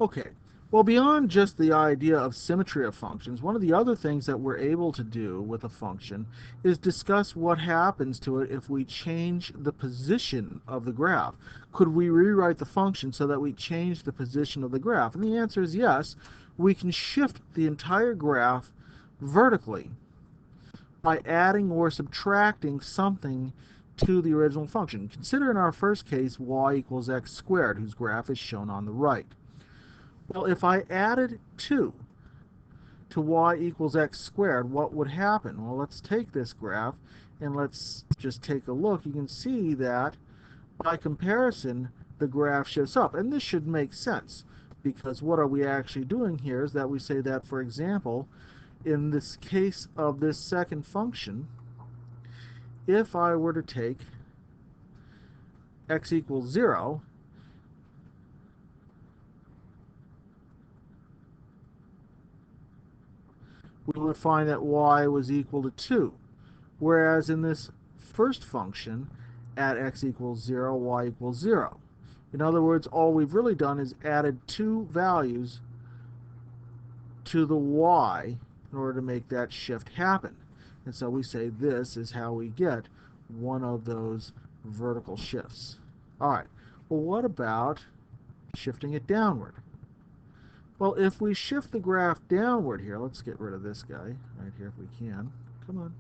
Okay, well, beyond just the idea of symmetry of functions, one of the other things that we're able to do with a function is discuss what happens to it if we change the position of the graph. Could we rewrite the function so that we change the position of the graph? And the answer is yes. We can shift the entire graph vertically by adding or subtracting something to the original function. Consider in our first case y equals x squared, whose graph is shown on the right. Well, if I added 2 to y equals x squared, what would happen? Well, let's take this graph and let's just take a look. You can see that by comparison, the graph shifts up. And this should make sense, because what are we actually doing here is that we say that, for example, in this case of this second function, if I were to take x equals 0, we would find that y was equal to 2. Whereas in this first function, at x equals 0, y equals 0. In other words, all we've really done is added 2 values to the y in order to make that shift happen. And so we say this is how we get one of those vertical shifts. All right, well, what about shifting it downward? Well, if we shift the graph downward here, let's get rid of this guy right here if we can. Come on.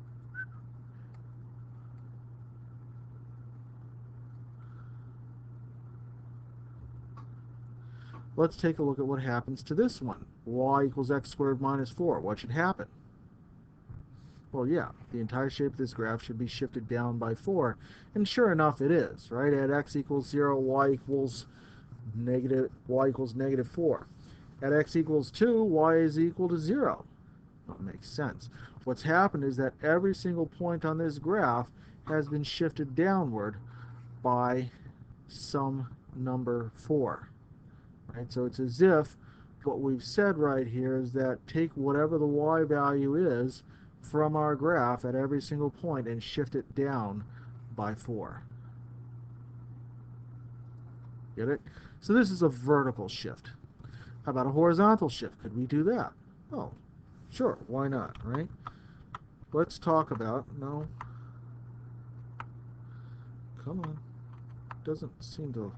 Let's take a look at what happens to this one. Y equals x squared minus 4. What should happen? Well, yeah, the entire shape of this graph should be shifted down by 4. And sure enough, it is, right? At x equals 0, y equals negative 4. At x equals 2, y is equal to 0. That makes sense. What's happened is that every single point on this graph has been shifted downward by some number 4. Right? So it's as if what we've said right here is that take whatever the y value is from our graph at every single point and shift it down by 4. Get it? So this is a vertical shift. How about a horizontal shift? Could we do that? Oh, sure, why not, right? Let's talk about, no, come on, doesn't seem to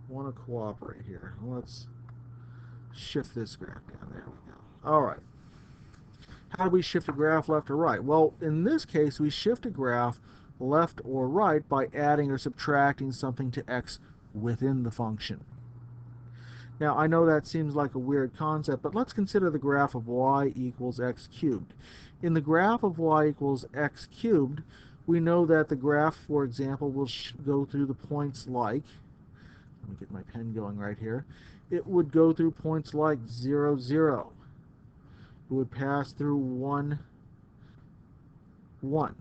want to cooperate here. Let's shift this graph down. There we go. All right. How do we shift a graph left or right? Well, in this case, we shift a graph left or right by adding or subtracting something to x within the function. Now, I know that seems like a weird concept, but let's consider the graph of y equals x cubed. In the graph of y equals x cubed, we know that the graph, for example, will go through the points like, let me get my pen going right here, it would go through points like 0, 0. It would pass through 1, 1. It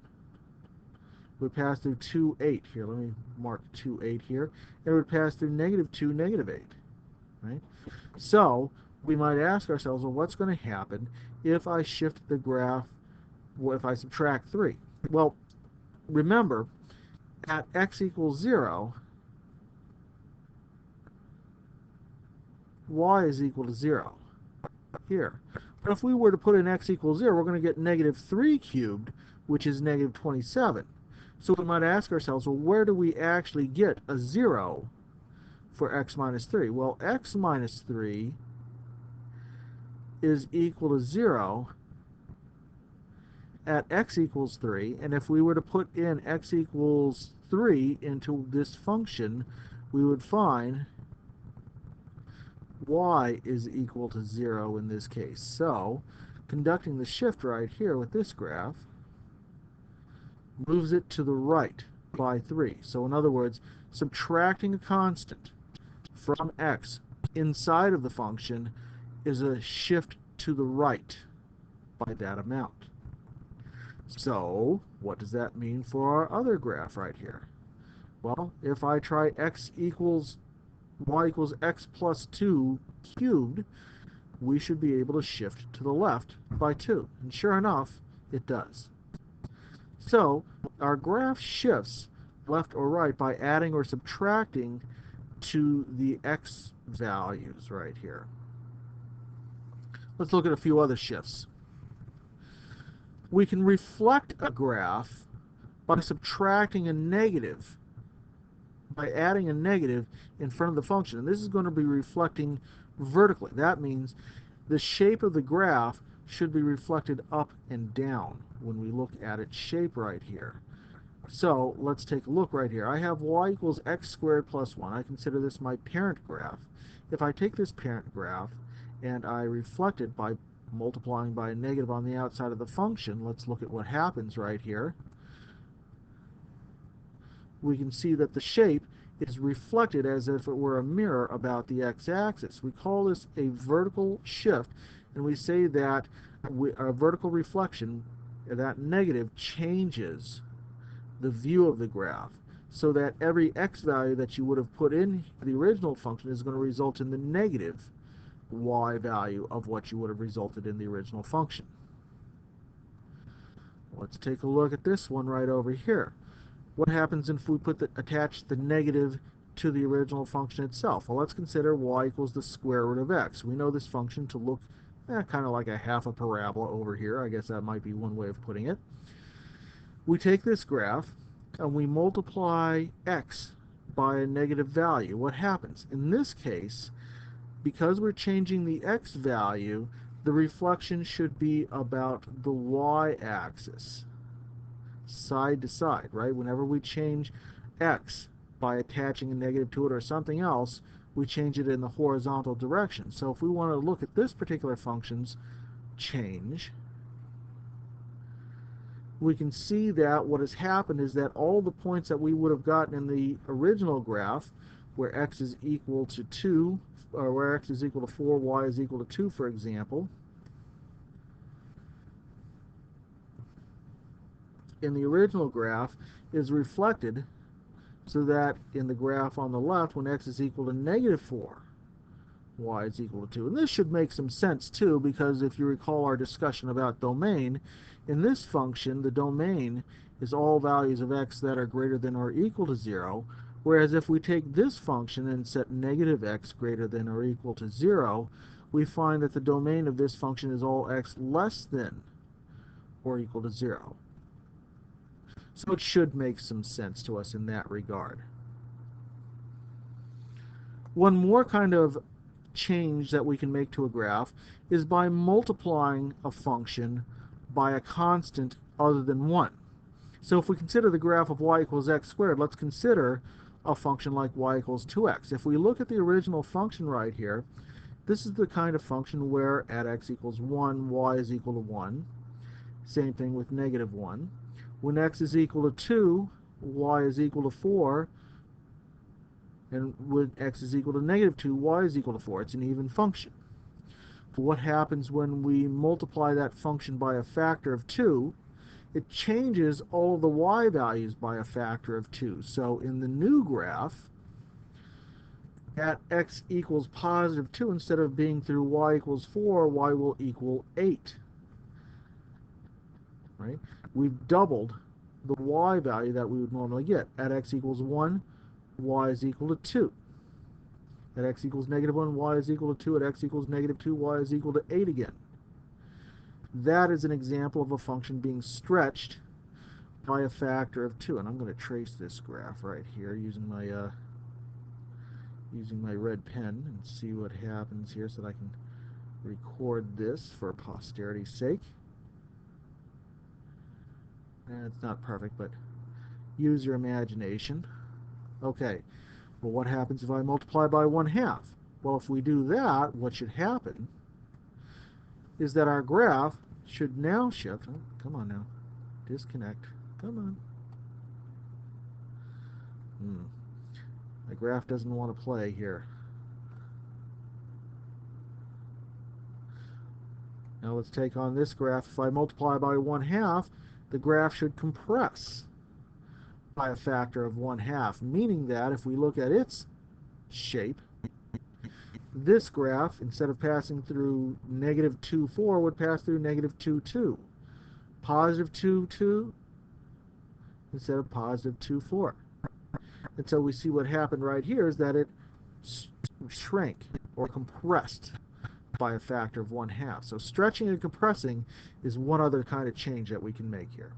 would pass through 2, 8. Here, let me mark 2, 8 here. It would pass through negative 2, negative 8. Right? So we might ask ourselves, well, what's going to happen if I shift the graph, if I subtract 3? Well, remember, at x equals 0, y is equal to 0 here. But if we were to put in x equals 0, we're going to get negative 3 cubed, which is negative 27. So we might ask ourselves, well, where do we actually get a 0 for x minus 3? Well, x minus 3 is equal to 0 at x equals 3. And if we were to put in x equals 3 into this function, we would find y is equal to 0 in this case. So conducting the shift right here with this graph moves it to the right by 3. So in other words, subtracting a constant from x inside of the function is a shift to the right by that amount. So what does that mean for our other graph right here? Well, if I try y equals x plus 2 cubed, we should be able to shift to the left by 2. And sure enough, it does. So our graph shifts left or right by adding or subtracting to the x values right here. Let's look at a few other shifts. We can reflect a graph by subtracting a negative, by adding a negative in front of the function. And this is going to be reflecting vertically. That means the shape of the graph should be reflected up and down when we look at its shape right here. So let's take a look right here. I have y equals x squared plus 1. I consider this my parent graph. If I take this parent graph and I reflect it by multiplying by a negative on the outside of the function, let's look at what happens right here. We can see that the shape is reflected as if it were a mirror about the x-axis. We call this a vertical shift, and we say that a vertical reflection, that negative, changes the view of the graph, so that every x value that you would have put in the original function is going to result in the negative y value of what you would have resulted in the original function. Let's take a look at this one right over here. What happens if we attach the negative to the original function itself? Well, let's consider y equals the square root of x. We know this function to look kind of like a half a parabola over here. I guess that might be one way of putting it. We take this graph and we multiply x by a negative value. What happens? In this case, because we're changing the x value, the reflection should be about the y-axis, side to side, right? Whenever we change x by attaching a negative to it or something else, we change it in the horizontal direction. So if we want to look at this particular function's change, we can see that what has happened is that all the points that we would have gotten in the original graph, where x is equal to 2, or where x is equal to 4, y is equal to 2, for example, in the original graph is reflected so that in the graph on the left, when x is equal to negative 4, y is equal to 2. And this should make some sense too, because if you recall our discussion about domain, in this function, the domain is all values of x that are greater than or equal to 0, whereas if we take this function and set negative x greater than or equal to 0, we find that the domain of this function is all x less than or equal to 0. So it should make some sense to us in that regard. One more kind of change that we can make to a graph is by multiplying a function by a constant other than 1. So if we consider the graph of y equals x squared, let's consider a function like y equals 2x. If we look at the original function right here, this is the kind of function where at x equals 1, y is equal to 1. Same thing with negative 1. When x is equal to 2, y is equal to 4. And when x is equal to negative 2, y is equal to 4. It's an even function. What happens when we multiply that function by a factor of 2? It changes all of the y values by a factor of 2. So in the new graph, at x equals positive 2, instead of being through y equals 4, y will equal 8. Right? We've doubled the y value that we would normally get. At x equals 1, y is equal to 2. At x equals negative 1, y is equal to 2. At x equals negative 2, y is equal to 8 again. That is an example of a function being stretched by a factor of 2. And I'm going to trace this graph right here using my red pen and see what happens here so that I can record this for posterity's sake. And it's not perfect, but use your imagination. Okay, well, what happens if I multiply by 1/2? Well, if we do that, what should happen is that our graph should now shift. Oh, come on now. Disconnect. Come on. The graph doesn't want to play here. Now let's take on this graph. If I multiply by 1/2, the graph should compress by a factor of 1/2, meaning that if we look at its shape, this graph, instead of passing through negative 2, 4, would pass through negative 2, 2. Positive 2, 2, instead of positive 2, 4. And so we see what happened right here is that it shrink or compressed by a factor of 1/2. So stretching and compressing is one other kind of change that we can make here.